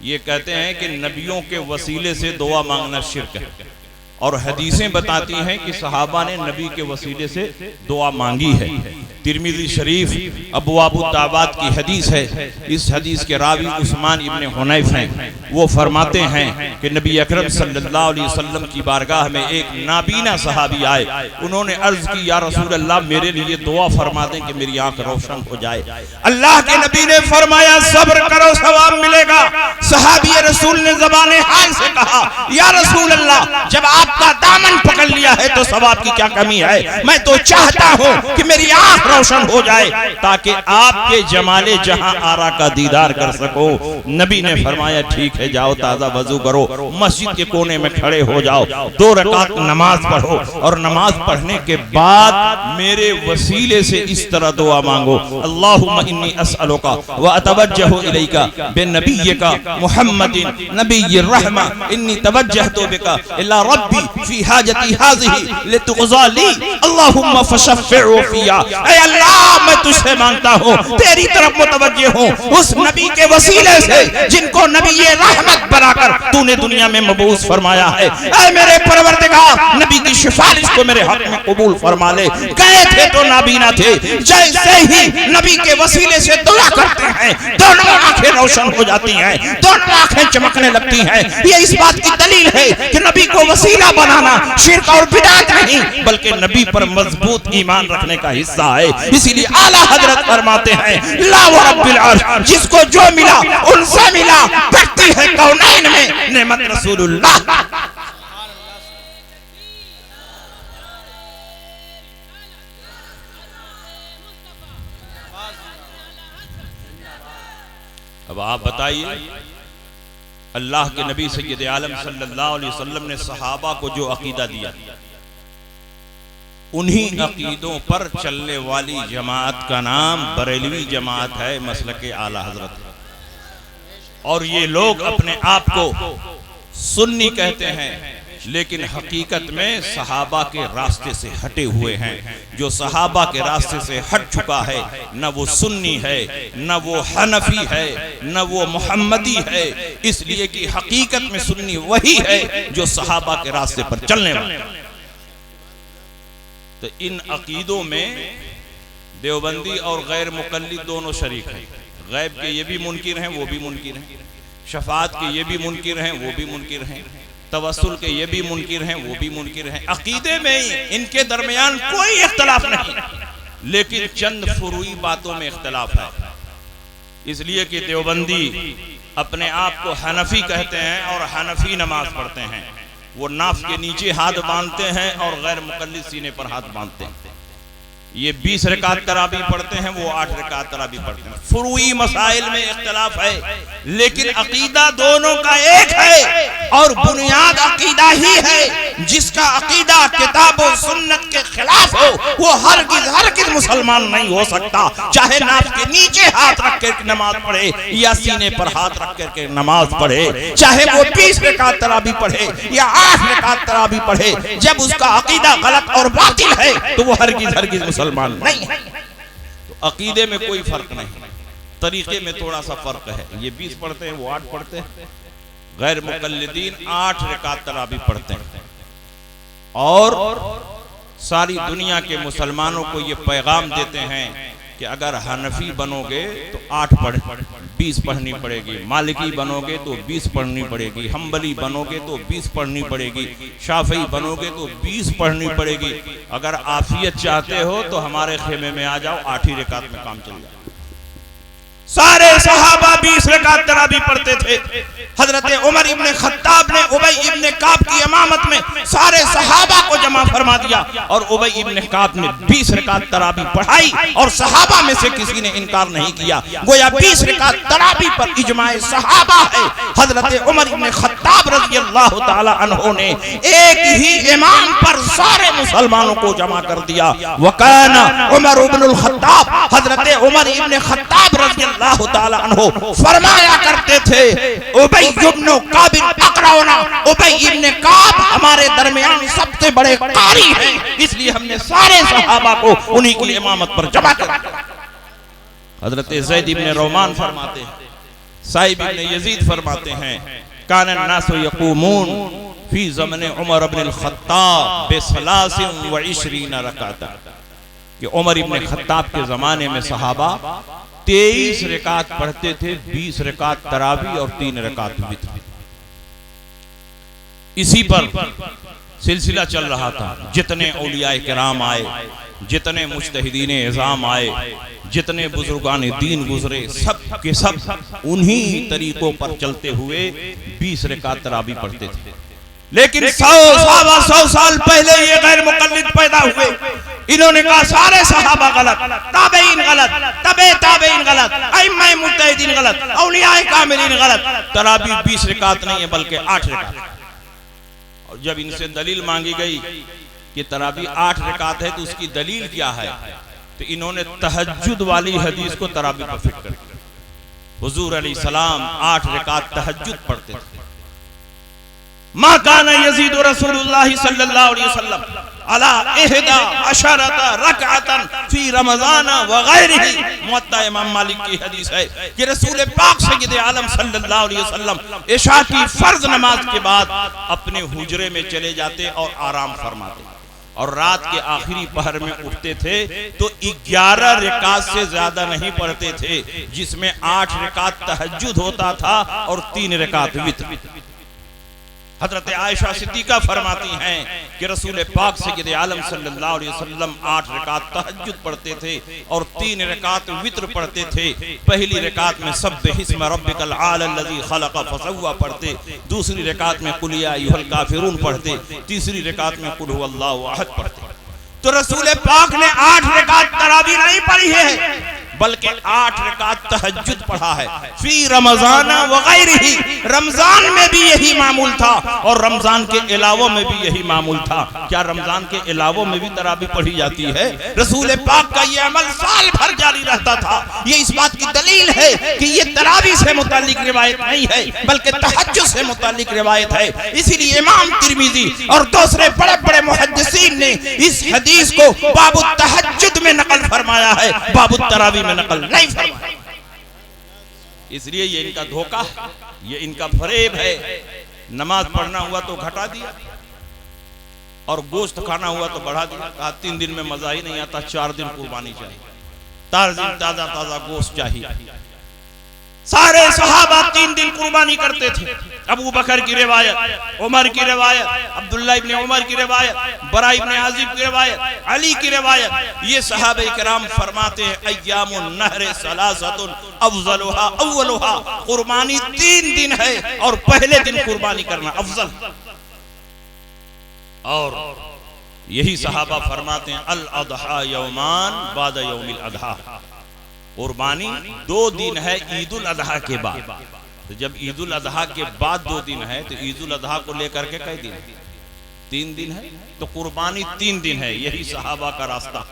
یہ کہتے ہیں کہ نبیوں کے وسیلے سے دعا مانگنا شرک ہے، اور حدیثیں بتاتی ہیں کہ صحابہ نے نبی کے وسیلے سے دعا مانگی ہے۔ ترمذی شریف ابواب الدعوات کی حدیث ہے، اس حدیث کے راوی عثمان ابن حنیف ہیں، وہ فرماتے ہیں کہ نبی اکرم صلی اللہ علیہ وسلم کی بارگاہ میں ایک نابینا صحابی آئے، انہوں نے عرض کی یا رسول اللہ میرے لیے دعا فرما دیں کہ میری آنکھ روشن ہو جائے۔ اللہ کے نبی نے فرمایا صبر کرو ثواب ملے گا۔ صحابی رسول نے زبان حال سے کہا یا رسول اللہ جب آپ کا دامن پکڑ لیا ہے تو ثواب کی کیا کمی ہے، میں تو چاہتا ہوں کہ میری آنکھ روشن ہو جائے تاکہ آپ کے جمال جہاں آرا کا دیدار کر سکو۔ نبی نے فرمایا ٹھیک ہے جاؤ تازہ وضو کرو، مسجد کے کونے میں کھڑے ہو جاؤ، 2 رکعت نماز پڑھو، اور نماز پڑھنے کے بعد میرے وسیلے سے اس طرح دعا مانگو اللہم انی اسألک واتوجہ الیک بنبیک محمد نبی الرحمہ انی توجہت بک الی ربی فی حاجتی هذه لتقضى لی اللہم فشفع فیا۔ اے اللہ میں تجھ سے مانگتا ہوں، تیری طرف متوجہ ہوں اس نبی کے وسیلے سے جن کو نبی رحمت بنا کر تو نے دنیا میں مبعوث فرمایا ہے۔ اے میرے پروردگار نبی کی سفارش کو میرے حق میں قبول فرما لے۔ گئے تھے تو نابینا تھے، جیسے ہی نبی کے وسیلے سے دعا کرتے ہیں دونوں آنکھیں روشن ہو جاتی ہیں، دونوں آنکھیں چمکنے لگتی ہیں۔ یہ اس بات کی دلیل ہے کہ نبی کو وسیلہ بنانا شرک اور بدعت نہیں بلکہ نبی پر مضبوط ایمان رکھنے کا حصہ ہے۔ اسی لیے اعلیٰ حضرت فرماتے ہیں لا ورب العرش جس کو جو ملا ان سے ملا، بڑھتی ہے کونین میں نعمت رسول اللہ۔ اب آپ بتائیے اللہ کے نبی سید عالم صلی اللہ علیہ وسلم نے صحابہ کو جو عقیدہ دیا، انہی عقیدوں پر چلنے والی جماعت کا نام بریلوی جماعت ہے، مسلک اعلیٰ حضرت، اور یہ لوگ اپنے آپ کو سنی کہتے ہیں لیکن حقیقت میں صحابہ کے راستے سے ہٹے ہوئے ہیں۔ جو صحابہ کے راستے سے ہٹ چکا ہے نہ وہ سنی ہے، نہ وہ حنفی ہے، نہ وہ محمدی ہے، اس لیے کہ حقیقت میں سنی وہی ہے جو صحابہ کے راستے پر چلنے والے۔ تو ان عقیدوں میں دیوبندی اور غیر مقلد دونوں شریک ہیں، غیب کے یہ بھی منکر ہیں وہ بھی منکر ہیں، شفاعت کے یہ بھی منکر ہیں وہ بھی منکر ہیں، توسل کے یہ بھی منکر ہیں وہ بھی منکر ہیں۔ عقیدے میں ان کے درمیان کوئی اختلاف نہیں، لیکن چند فروعی باتوں میں اختلاف ہے۔ اس لیے کہ دیوبندی اپنے آپ کو حنفی کہتے ہیں اور حنفی نماز پڑھتے ہیں، وہ ناف کے نیچے ہاتھ باندھتے ہیں اور غیر مقلد سینے پر ہاتھ باندھتے ہیں۔ یہ 20 رکعت تراوی پڑھتے ہیں، وہ 8 رکعت تراوی پڑھتے ہیں۔ فروعی مسائل میں اختلاف ہے لیکن عقیدہ دونوں کا ایک ہے، اور بنیاد عقیدہ ہی ہے۔ جس کا عقیدہ کتاب و سنت کے خلاف ہو وہ ہرگز مسلمان نہیں ہو سکتا، چاہے ناف کے نیچے ہاتھ رکھ کر نماز پڑھے یا سینے پر ہاتھ رکھ کر کے نماز پڑھے، چاہے وہ 20 رکعت تراوی پڑھے یا 8 رکعت تراوی پڑھے، جب اس کا عقیدہ غلط اور باطل ہے تو وہ ہرگز مسلمان نہیں ہے۔ تو عقیدے میں کوئی فرق نہیں، طریقے میں تھوڑا سا فرق ہے، یہ 20 پڑھتے ہیں وہ 8 پڑھتے ہیں، غیر مقلدین 8 رکعت تراوی پڑھتے ہیں، اور ساری دنیا کے مسلمانوں کو یہ پیغام دیتے ہیں کہ اگر حنفی بنو گے تو 8 20 پڑھنی پڑے گی، مالکی بنو گے تو 20 پڑھنی پڑے گی، حنبلی بنو گے تو 20 پڑھنی پڑے گی، شافعی بنو گے تو 20 پڑھنی پڑے گی۔ اگر عافیت چاہتے ہو تو ہمارے خیمے میں آ جاؤ، 8 ہی رکعت میں کام چل جائے۔ سارے صحابہ 20 رکعت تراوی پڑھتے تھے۔ حضرت عمر ابن خطاب نے ابی ابن کعب کی امامت میں سارے صحابہ کو جمع فرما دیا، اور ابی ابن کعب نے 20 رکعت تراوی پڑھائی، اور صحابہ میں سے کسی نے انکار نہیں کیا، گویا 20 رکعت تراوی پر اجماع صحابہ ہے۔ حضرت عمر ابن خطاب رضی اللہ تعالی عنہ نے ایک ہی امام پر سارے مسلمانوں کو جمع کر دیا۔ وکان عمر ابن الخطاب، حضرت عمر ابن خطاب رضی اللہ تعالی عنہ فرمایا کرتے تھے ابی ابن کعب اقرؤنا، ابی ابن کعب ہمارے درمیان سب سے بڑے قاری ہیں، اس لیے ہم نے سارے صحابہ کو انہی کی امامت پر جمع کر دیا۔ حضرت زید ابن رومان فرماتے ہیں صاحب ابن یزید فرماتے ہیں کان الناس یقومون فی زمن عمر بن الخطاب بثلاث و عشرین رکعت، کہ عمر ابن خطاب کے زمانے میں صحابہ 23 رکعت پڑھتے تھے، 20 رکعت تراویح اور 3 رکعت وتر۔ اسی پر سلسلہ چل رہا تھا، جتنے اولیاء کرام آئے، جتنے مجتہدین اعظام آئے، جتنے بزرگان دین گزرے، سب کے سب انہی طریقوں پر چلتے ہوئے 20 رکعت تراویح پڑھتے تھے۔ لیکن 100 سال پہلے یہ غیر مقلد پیدا ہوئے، انہوں نے کہا سارے صحابہ غلط، تابعین غلط، تابع تابعین غلط، ائمہ مجتہدین غلط، اولیاء کاملین غلط، تراویح 20 رکعت نہیں ہے بلکہ 8 رکعت۔ اور جب ان سے دلیل مانگی گئی کہ تراویح 8 رکعت ہے تو اس کی دلیل کیا ہے، تو انہوں نے تہجد والی حدیث کو تراویح پر فٹ کر دیا۔ حضور علیہ السلام 8 رکعت تہجد پڑھتے تھے۔ ما کان یزید رسول اللہ صلی اللہ علیہ وسلم علی 11 رکعتا فی رمضان وغیرہ، موطا امام مالک کی حدیث ہے کہ رسول پاک سید عالم صلی اللہ علیہ وسلم عشاء کی فرض نماز کے بعد اپنے حجرے میں چلے جاتے اور آرام فرماتے، اور رات کے آخری پہر میں اٹھتے تھے تو 11 رکعت سے زیادہ نہیں پڑھتے تھے، جس میں 8 رکعت تہجد ہوتا تھا اور 3 رکعت وتر۔ حضرت عائشہ صدیقہ فرماتی ہیں کہ رسول پاک سید عالم صلی اللہ علیہ وسلم 8 رکعت تہجد پڑھتے تھے اور 3 رکعت وتر پڑھتے تھے۔ پہلی رکعت میں سبح اسم ربک الاعلی الذی خلق فسوی پڑھتے، دوسری رکعت میں قل یا ایھا الکافرون پڑھتے، تیسری رکعت میں قل ھو اللہ احد پڑھتے۔ تو رسول پاک نے 8 رکعت تراویح نہیں پڑھی ہے بلکہ 8 رکعت تہجد پڑھا ہے، فی رمضان وغیرہ، رمضان میں بھی یہی معمول تھا اور رمضان کے علاوہ میں بھی یہی معمول تھا۔ کیا رمضان کے علاوہ میں بھی تراویح پڑھی جاتی ہے؟ رسول پاک کا یہ عمل سال بھر جاری رہتا تھا۔ یہ اس بات کی دلیل ہے کہ یہ تراویح سے متعلق روایت نہیں ہے بلکہ تہجد سے متعلق روایت ہے۔ اسی لیے امام ترمذی اور دوسرے بڑے بڑے محدثین نے اس حدیث کو باب التہجد میں نقل فرمایا ہے، باب التراویح میں نقل نہیں فرمایا۔ اس لیے یہ ان کا دھوکہ، یہ ان کا فریب ہے۔ نماز پڑھنا ہوا تو گھٹا دیا اور گوشت کھانا ہوا تو بڑھا دیا، کہا 3 دن میں مزہ ہی نہیں آتا، 4 دن قربانی چاہیے، تازہ تازہ گوشت چاہیے۔ سارے صحابہ 3 دن قربانی کرتے تھے۔ ابو بکر کی روایت، عمر کی روایت، عبداللہ ابن عمر کی روایت، برا ابن عازب کی روایت، علی کی روایت، یہ صحابہ کرام فرماتے ہیں ایام النہر ثلاثۃ افضلها اولها، قربانی 3 دن ہے اور پہلے دن قربانی کرنا افضل۔ اور یہی صحابہ فرماتے ہیں الاضحیٰ یومان بعد یوم الاضحیٰ، قربانی 2 دن ہے عید الاضحیٰ کے بعد۔ تو جب عید الاضحیٰ کے بعد 2 دن ہے تو عید الاضحیٰ کو لے کر کے کئی دن ہے؟ 3 دن ہے، تو قربانی 3 دن ہے۔ یہی صحابہ کا راستہ،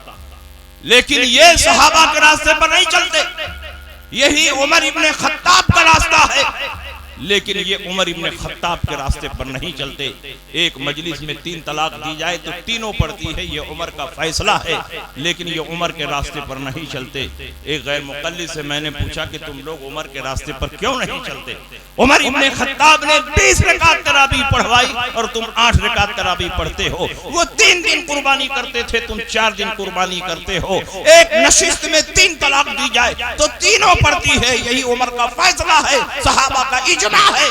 لیکن یہ صحابہ کے راستے پر نہیں چلتے۔ یہی عمر ابن خطاب کا راستہ ہے، لیکن یہ عمر ابن خطاب کے راستے پر نہیں چلتے۔ ایک مجلس میں 3 طلاق دی جائے تو تینوں پڑتی ہے، یہ عمر کا فیصلہ ہے، لیکن یہ عمر کے راستے پر نہیں چلتے۔ ایک غیر مقلد سے میں نے پوچھا کہ تم لوگ عمر کے راستے پر کیوں نہیں چلتے؟ عمر ابن خطاب نے 20 رکعت تراویح پڑھوائی اور تم 8 رکعت تراویح پڑھتے ہو۔ وہ 3 دن قربانی کرتے تھے، تم 4 دن قربانی کرتے ہو۔ ایک نشست میں 3 طلاق دی جائے تو تینوں پڑتی ہے، یہی عمر کا فیصلہ ہے، صحابہ کا اجماع ہے۔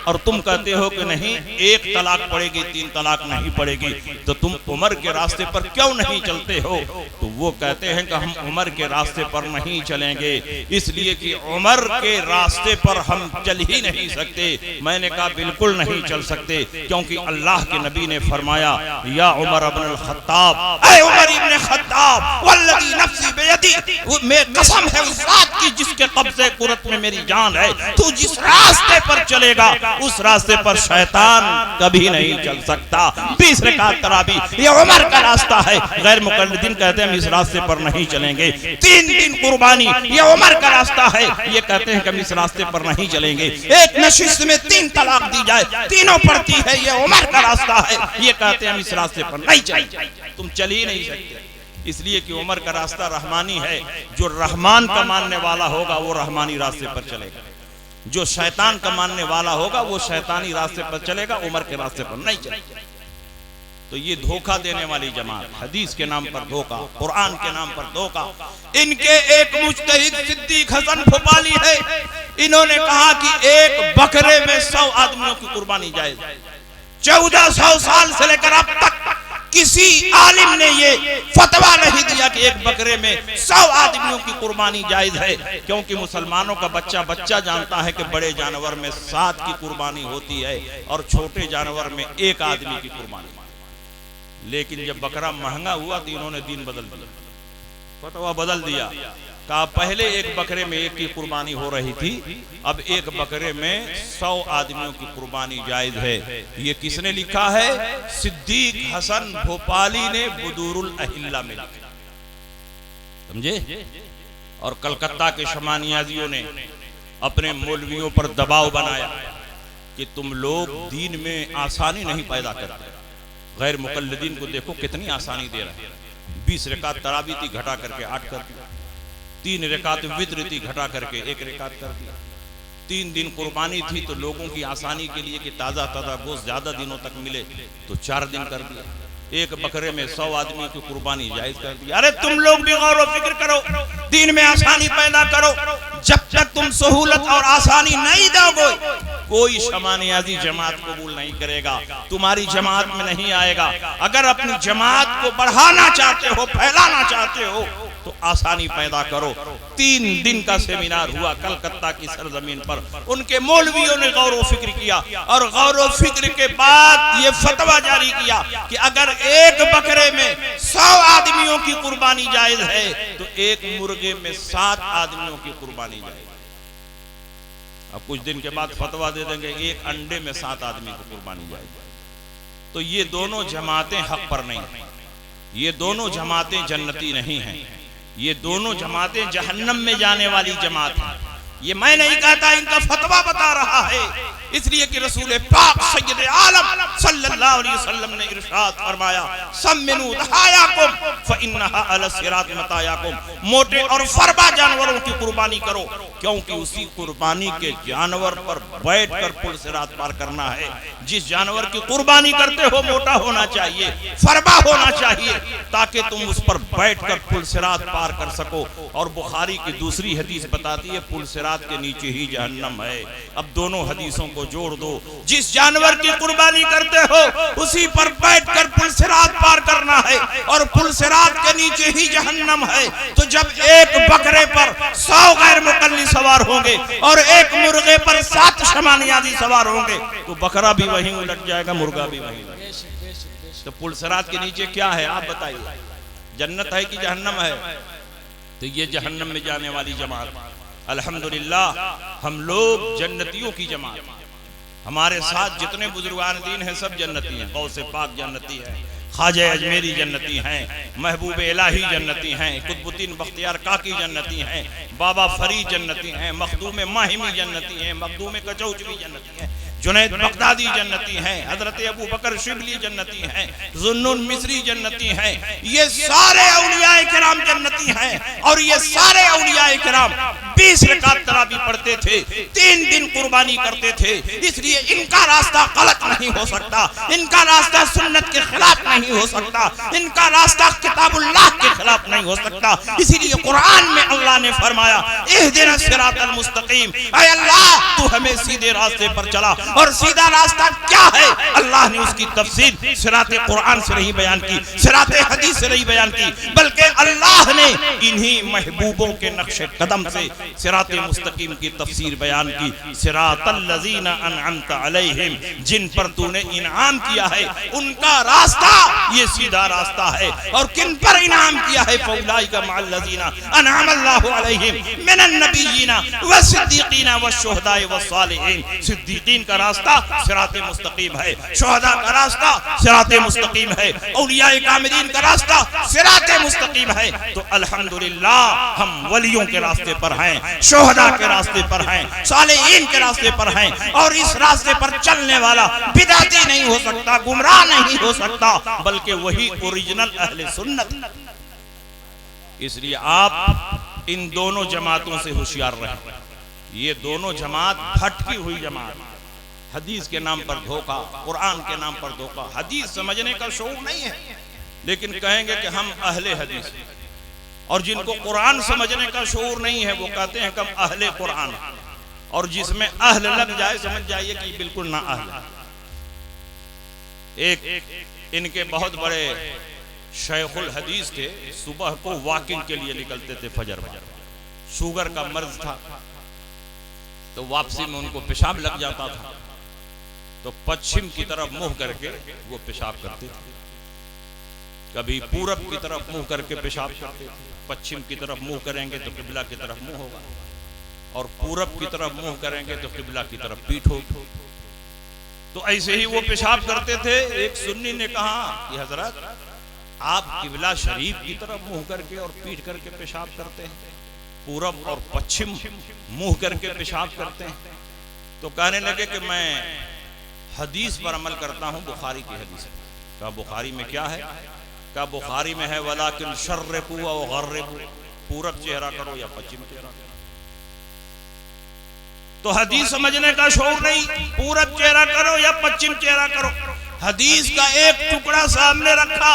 اور تم کہتے ہو کہ نہیں 1 طلاق پڑے گی 3 طلاق نہیں پڑے گی، تو تم عمر کے راستے پر کیوں نہیں چلتے ہو؟ تو وہ کہتے ہیں کہ ہم عمر کے راستے پر نہیں چلیں گے، اس لیے کہ عمر کے راستے پر ہم چل ہی نہیں سکتے۔ میں نے کہا بالکل نہیں چل سکتے، کیونکہ اللہ کے نبی نے فرمایا یا عمر ابن الخطاب، اے عمر ابن خطاب، والذی نفسی بیدی، میں قسم ہے اس ذات کی جس کے قبضے قرت میں میری جان ہے، تو جس راستے پر چلے گا اس راستے پر شیطان کبھی نہیں چل سکتا۔ 20 رکعت تراویح یہ عمر کا راستہ ہے۔ غیر مقلدین کہتے ہیں ہم اس راستے پر نہیں چلیں گے۔ 3 دن قربانی یہ عمر کا راستہ ہے، یہ کہتے ہیں کہ ہم اس راستے پر نہیں چلیں گے۔ ایک نشست میں 3 طلاق دی جائے تینوں پڑتی ہے، یہ عمر کا راستہ ہے، یہ کہتے ہیں ہم اس راستے پر نہیں چلیں گے۔ تم چل ہی نہیں سکتے، اس لیے کہ عمر کا راستہ رحمانی ہے۔ جو رحمان کا ماننے والا ہوگا وہ رحمانی راستے پر چلے گا۔ جو شیطان کا ماننے والا ہوگا وہ شیطانی راستے پر چلے گا، عمر کے راستے پر نہیں چلے گا۔ تو یہ دھوکہ دینے والی جماعت، حدیث کے نام پر دھوکہ، قرآن کے نام پر دھوکہ۔ ان کے ایک مجتہد صدیق حسن بھوپالی ہے، انہوں نے کہا کہ ایک بکرے میں 100 آدمیوں کی قربانی جائز ہے۔ 1400 سال سے لے کر اب تک کسی عالم نے یہ فتویٰ نہیں دیا کہ ایک بکرے میں 100 آدمیوں کی قربانی جائز ہے، کیونکہ مسلمانوں کا بچہ جانتا ہے کہ بڑے جانور میں 7 کی قربانی ہوتی ہے اور چھوٹے جانور میں 1 آدمی کی قربانی۔ لیکن جب بکرا مہنگا ہوا تو انہوں نے دین بدل دیا، فتویٰ بدل دیا، کہا پہلے ایک بکرے میں 1 کی قربانی ہو رہی تھی، اب ایک بکرے میں 100 آدمیوں کی قربانی جائز ہے۔ یہ کس نے لکھا ہے؟ صدیق حسن بھوپالی نے بدور الاحلہ میں لکھا، سمجھے؟ اور کلکتہ کے شمانیازیوں نے اپنے مولویوں پر دباؤ بنایا کہ تم لوگ دین میں آسانی نہیں پیدا کرتے۔ غیر مقلدین کو دیکھو کتنی آسانی دے رہے ہیں، 20 رکعت تراویح تھی گھٹا کر کے 8 کر دیا، 3 رکعت وتر تھی گھٹا کر کے 1 رکعت کر دیا، 3 دن قربانی تھی تو لوگوں کی آسانی کے لیے کہ تازہ گوشت زیادہ دنوں تک ملے تو 4 دن کر دیا، ایک بکرے میں 100 آدمی کی قربانی جائز کر دیا۔ ارے تم لوگ بھی غور و فکر کرو، دین میں آسانی پیدا کرو، جب تک تم سہولت اور آسانی نہیں دو گے کوئی شمانیازی جماعت قبول نہیں کرے گا، تمہاری جماعت میں نہیں آئے گا۔ اگر اپنی جماعت کو بڑھانا چاہتے ہو، پھیلانا چاہتے ہو تو آسانی پیدا کرو۔ 3 دن کا سیمینار ہوا کلکتہ کی سرزمین پر، ان کے مولویوں نے غور و فکر کیا اور غور و فکر کے بعد یہ فتویٰ جاری کیا کہ اگر ایک بکرے میں 100 آدمیوں کی قربانی جائز ہے تو ایک مرغے میں 7 آدمیوں کی قربانی جائز ہے۔ اب کچھ دن کے بعد فتویٰ دے دیں گے ایک انڈے میں 7 آدمی کی قربانی جائز ہے۔ تو یہ دونوں جماعتیں حق پر نہیں ہیں، یہ دونوں جماعتیں جنتی نہیں ہیں، یہ دونوں جماعتیں جہنم میں جانے والی جماعت ہیں۔ یہ میں نہیں کہتا، ان کا فتویٰ بتا رہا ہے، اس لیے کہ رسول پاک سید عالم صلی اللہ علیہ وسلم نے ارشاد فرمایا سمنوا ضحایاکم فانھا علی الصراط مطایاکم، موٹے اور فربا جانوروں کی قربانی کرو کیونکہ اسی قربانی کے جانور پر بیٹھ کر پل صراط پار کرنا ہے۔ جس جانور کی قربانی کرتے ہو موٹا ہونا چاہیے، فربا ہونا چاہیے تاکہ تم اس پر بیٹھ کر پل صراط پار کر سکو۔ اور بخاری کی دوسری حدیث بتاتی ہے پل صراط کے نیچے ہی جہنم ہے۔ اب دونوں حدیثوں کو جوڑ دو، جس جانور کی قربانی کرتے ہو اسی پر بیٹھ کر پل صراط پار کرنا ہے اور پل صراط کے نیچے ہی جہنم ہے۔ تو جب ایک بکرے پر 100 غیر مقلد سوار ہوں گے اور ایک مرغے پر 7 شمانیازی سوار ہوں گے تو بکرا بھی وہیں الٹ جائے گا، مرغا بھی وہیں الٹ جائے گا۔ تو پل صراط کے نیچے کیا ہے آپ بتائیے، جنت ہے کہ جہنم ہے؟ تو یہ جہنم میں جانے والی جماعت۔ الحمدللہ ہم لوگ جنتیوں کی جماعت، ہمارے ساتھ جتنے بزرگان دین ہیں سب جنتی ہیں، غوث پاک جنتی ہے، خواجہ اجمیری جنتی ہیں، محبوب الہی جنتی ہیں، قطب الدین بختیار کاکی جنتی ہیں، بابا فرید جنتی ہیں، مخدوم ماہمی جنتی ہیں، مخدوم کچوچوی جنتی ہیں، جنید بغدادی جنتی ہیں، حضرت ابو بکر شبلی جنتی ہیں، ذوالنون مصری جنتی ہیں۔ یہ سارے اولیاء کرام جنتی ہیں اور یہ سارے اولیاء کرام 20 رکعت تراویح پڑھتے تھے، 3 دن قربانی کرتے تھے، اس لیے ان کا راستہ غلط نہیں ہو سکتا، ان کا راستہ سنت کے خلاف نہیں ہو سکتا، ان کا راستہ کتاب اللہ کے خلاف نہیں ہو سکتا۔ اسی لیے قرآن میں اللہ نے فرمایا اہدنا الصراط المستقیم، اے اللہ تو ہمیں سیدھے راستے پر چلا۔ اور سیدھا راستہ کیا ہے؟ اللہ نے اس کی تفسیر صراط قرآن سے نہیں بیان کی، صراط حدیث سے نہیں بیان کی، بلکہ اللہ نے انہی محبوبوں کے نقش قدم سے صراط مستقیم کی تفسیر بیان کی۔ صراط الذین انعمت علیہم، جن پر تو نے انعام کیا ہے ان کا راستہ یہ سیدھا راستہ ہے۔ اور کن پر انعام کیا ہے؟ فاولئک مع الذین انعم اللہ علیہم من النبیین والصدیقین والشہداء والصالحین۔ صدیقین کا راستہ صراط مستقیم ہے، شہداء کا راستہ صراط مستقیم ہے، اولیاء کاملین کا راستہ صراط مستقیم ہے۔ تو الحمدللہ ہم ولیوں کے راستے پر ہیں، شہداء کے راستے پر ہیں، صالحین کے راستے پر ہیں، اور اس راستے پر چلنے والا بدعتی نہیں ہو سکتا، گمراہ نہیں ہو سکتا، بلکہ وہی اوریجنل اہل سنت۔ اس لیے آپ ان دونوں جماعتوں سے ہوشیار رہیں، یہ دونوں جماعت بھٹکی ہوئی جماعت، حدیث کے نام پر دھوکہ، قرآن کے نام پر دھوکہ، حدیث سمجھنے کا شعور نہیں ہے، لیکن کہیں گے کہ ہم اہل حدیث ہیں، اور جن کو قرآن سمجھنے کا شعور نہیں ہے وہ کہتے ہیں کہ ہم اہل قرآن، اور جس میں اہل لگ جائے سمجھ جائیے کہ بالکل نہ اہل۔ ایک ان کے بہت بڑے شیخ الحدیث تھے، صبح کو واکنگ کے لیے نکلتے تھے فجر میں، شوگر کا مرض تھا تو واپسی میں ان کو پیشاب لگ جاتا تھا، تو پچھم کی طرف منہ کر کے وہ پیشاب کرتے تھے، کبھی پورب کی طرف منہ کر کے پیشاب کرتے تھے، پچھم کی طرف منہ کریں گے تو قبلہ کی طرف منہ ہوگا، اور پورب کی طرف منہ کریں گے تو قبلہ کی طرف پیٹھ ہوگی۔ تو ایسے ہی وہ پیشاب کرتے تھے۔ ایک سنی نے کہا کہ حضرت آپ قبلہ شریف کی طرف منہ کر کے اور پیٹھ کر کے پیشاب کرتے ہیں، پورب اور پچھم منہ کر کے پیشاب کرتے ہیں۔ تو کہنے لگے کہ میں حدیث پر عمل کرتا ہوں، بخاری کی حدیث ہے۔ کہا بخاری میں کیا ہے؟ کہا بخاری میں ہے وَلَكِنْ شَرِّقُوا أَوْ غَرِّبُوا، پورب چہرہ کرو یا پچھم چہرہ کرو۔ تو حدیث سمجھنے کا شعور نہیں، پورب چہرہ کرو یا پچھم چہرہ کرو۔ حدیث کا ایک ٹکڑا سامنے رکھا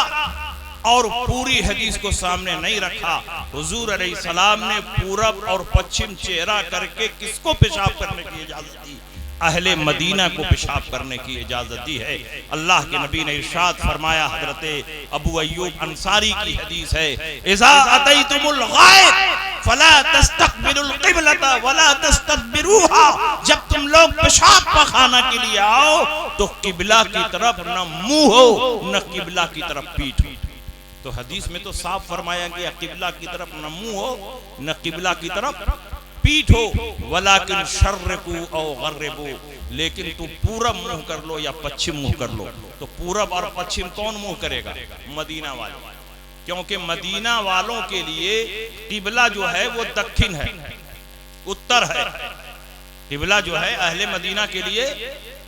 اور پوری حدیث کو سامنے نہیں رکھا۔ حضور علیہ السلام نے پورب اور پچھم چہرہ کر کے کس کو پیشاب کرنے کی اجازت دی؟ اہل مدینہ کو پیشاب کرنے کی اجازت دی ہے۔ اللہ کے نبی نے ارشاد فرمایا، حضرت ابو ایوب انصاری کی حدیث ہے، اذا اتیتم الغائط فلا تستقبلوا القبلة ولا تستدبروها، جب تم لوگ پیشاب پخانہ کے لیے آؤ تو قبلہ کی طرف نہ منہ ہو نہ قبلہ کی طرف پیٹھ ہو۔ تو حدیث میں تو صاف فرمایا گیا قبلہ کی طرف نہ منہ ہو نہ قبلہ کی طرف پیٹھ ہو، وَلَكِنْ شَرِّقُوا أَوْ غَرِّبُوا، لیکن تو پورب منہ کر لو یا پچھم منہ کر لو۔ تو پورب اور پچھم کون منہ کرے گا؟ مدینہ والے، کیونکہ مدینہ والوں کے لیے قبلہ جو ہے وہ دکھن ہے، اتر ہے۔ قبلہ جو ہے اہل مدینہ کے لیے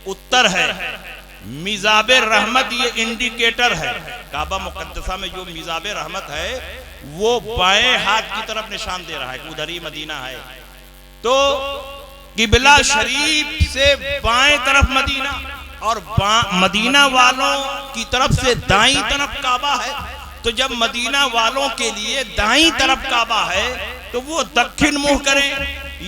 اتر ہے۔ میزاب رحمت یہ انڈیکیٹر ہے، کعبہ مقدسہ میں جو میزاب رحمت ہے وہ بائیں ہاتھ کی طرف نشان دے رہا ہے، ادھر ہی مدینہ ہے۔ تو قبلہ شریف سے بائیں طرف مدینہ اور مدینہ والوں کی طرف سے دائیں طرف کعبہ ہے۔ تو جب مدینہ والوں کے لیے دائیں طرف کعبہ ہے تو وہ دکھن منہ کریں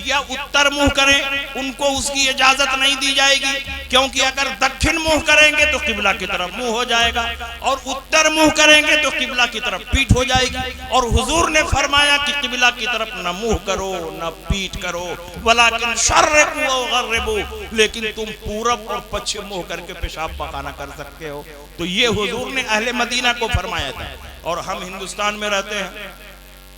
یا اتر منہ کریں، ان کو اس کی اجازت نہیں دی جائے گی، کیونکہ اگر دکھن منہ کریں گے تو قبلہ کی طرف منہ ہو جائے گا، اور اتر منہ کریں گے تو قبلہ کی طرف پیٹھ ہو جائے گی۔ اور حضور نے فرمایا کہ قبلہ کی طرف نہ منہ کرو نہ پیٹھ کرو، وَلَكِنْ شَرِّقُوا أَوْ غَرِّبُوا، لیکن تم پورب اور پچھم منہ کر کے پیشاب پخانہ کر سکتے ہو۔ تو یہ حضور نے اہل مدینہ کو فرمایا تھا۔ اور ہم ہندوستان میں رہتے ہیں،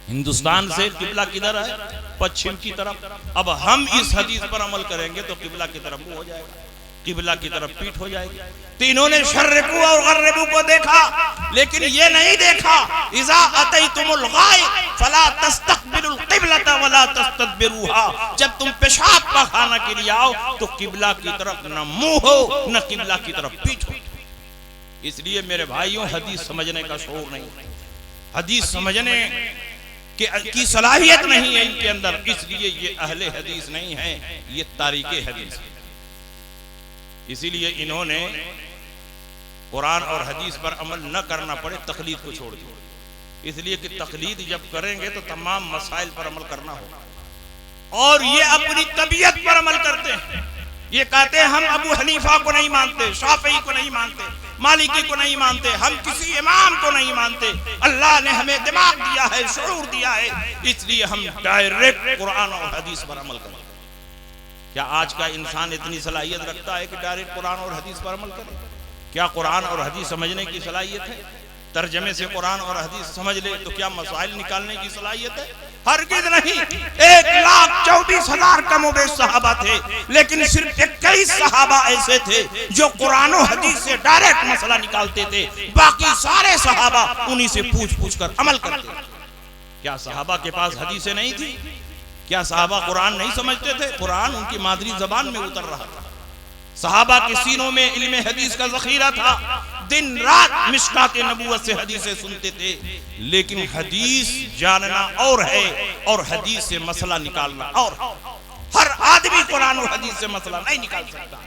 ہندوستان سے قبلہ کدھر ہے؟ پچھم کی طرف۔ اب ہم اس حدیث پر عمل کریں گے تو قبلہ کی طرف منہ ہو جائے گا، قبلہ کی طرف پیٹھ ہو جائے گی۔ تو انہوں نے شرقوا اور غربوا کو دیکھا، لیکن یہ نہیں دیکھا اذا اتیتم الغائط فلا تستقبلوا القبلة ولا تستدبروها، جب تم پیشاب پخانہ کے لیے آؤ تو قبلہ کی طرف نہ منہ ہو نہ قبلہ کی طرف پیٹھ ہو۔ اس لیے میرے بھائیوں حدیث سمجھنے کا شعور نہیں، حدیث سمجھنے کی صلاحیت نہیں ہے ان کے اندر، اس لیے یہ اہل حدیث نہیں ہے، یہ تاریک حدیث ہے۔ اسی لیے انہوں نے قرآن اور حدیث پر عمل نہ کرنا پڑے تقلید کو چھوڑ دیا، اس لیے کہ تقلید جب کریں گے تو تمام مسائل پر عمل کرنا ہوگا، اور یہ اپنی طبیعت پر عمل کرتے ہیں۔ یہ کہتے ہیں ہم ابو حنیفہ کو نہیں مانتے، شافعی کو نہیں مانتے، مالکی کو نہیں مانتے، ہم کسی امام کو نہیں مانتے۔ اللہ نے ہمیں دماغ دیا ہے، شعور دیا ہے، اس لیے ہم ڈائریکٹ قرآن اور حدیث پر عمل کریں۔ کیا آج کا انسان اتنی صلاحیت رکھتا ہے کہ ڈائریکٹ قرآن اور حدیث پر عمل کرے؟ کیا قرآن اور حدیث سمجھنے کی صلاحیت ہے؟ ترجمے سے قرآن اور حدیث سمجھ لے تو کیا مسائل نکالنے کی صلاحیت ہے؟ ہرگز نہیں۔ 1,24,000 کم و بیش صحابہ تھے، لیکن صرف 21 صحابہ ایسے تھے جو قرآن و حدیث سے ڈائریکٹ مسئلہ نکالتے تھے، باقی سارے صحابہ انہی سے پوچھ کر عمل کرتے تھے۔ کیا صحابہ کے پاس حدیثیں نہیں تھی؟ کیا صحابہ قرآن نہیں سمجھتے تھے؟ قرآن ان کی مادری زبان میں اتر رہا تھا۔ صحابہ کے سینوں میں علم حدیث کا ذخیرہ تھا، دن رات مشکات نبوت سے حدیثیں سنتے تھے، لیکن حدیث جاننا اور ہے اور حدیث سے مسئلہ نکالنا اور۔ ہر آدمی قرآن و حدیث سے مسئلہ نہیں نکال سکتا۔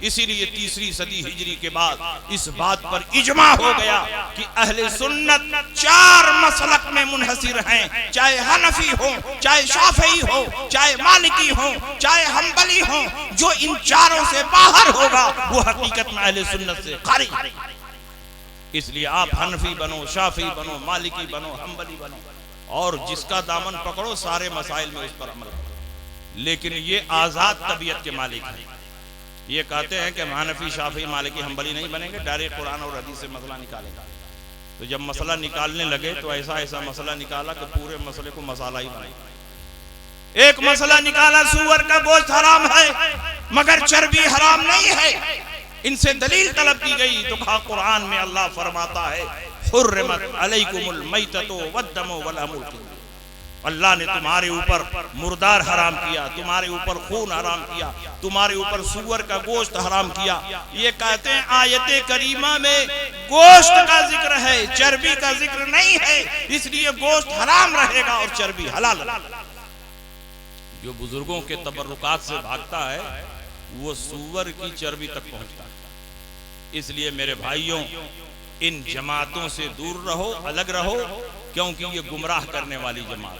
اسی لیے تیسری صدی ہجری کے بعد اس بات پر اجماع ہو گیا کہ اہل سنت 4 مسلک میں منحصر ہیں، چاہے حنفی ہو، چاہے شافعی ہو، چاہے مالکی ہو، چاہے حنبلی ہو، جو ان 4 سے باہر ہوگا وہ حقیقت میں اہل سنت سے خارج۔ اس لیے آپ حنفی بنو، شافعی بنو، مالکی بنو، حنبلی بنو، اور جس کا دامن پکڑو سارے مسائل میں اس پر عمل کرو، لیکن یہ آزاد طبیعت کے مالک ہیں۔ یہ کہتے ہیں کہ ہم حنفی، شافعی، مالکی، حنبلی نہیں بنیں گے، ڈائریکٹ قرآن اور حدیث سے مسئلہ نکالیں گے۔ تو جب مسئلہ نکالنے لگے تو ایسا مسئلہ نکالا کہ پورے مسئلے کو مسالہ ہی بنایا۔ ایک مسئلہ نکالا سور کا گوشت حرام ہے مگر چربی حرام نہیں ہے، ان سے دلیل طلب کی گئی تو کہا قرآن میں اللہ فرماتا ہے حرمت علیکم المیتۃ والدم ولحم الخنزیر، اللہ نے تمہارے اوپر مردار حرام کیا، تمہارے اوپر خون حرام کیا، تمہارے اوپر سور کا گوشت حرام کیا۔ یہ کہتے ہیں آیت کریمہ میں گوشت کا ذکر ہے، چربی کا ذکر نہیں ہے، اس لیے گوشت حرام رہے گا اور چربی حلال رہے گا۔ جو بزرگوں کے تبرکات سے بھاگتا ہے وہ سور کی چربی تک پہنچتا ہے۔ اس لیے میرے بھائیوں، ان جماعتوں سے دور رہو، الگ رہو، کیونکہ یہ گمراہ کرنے والی جماعت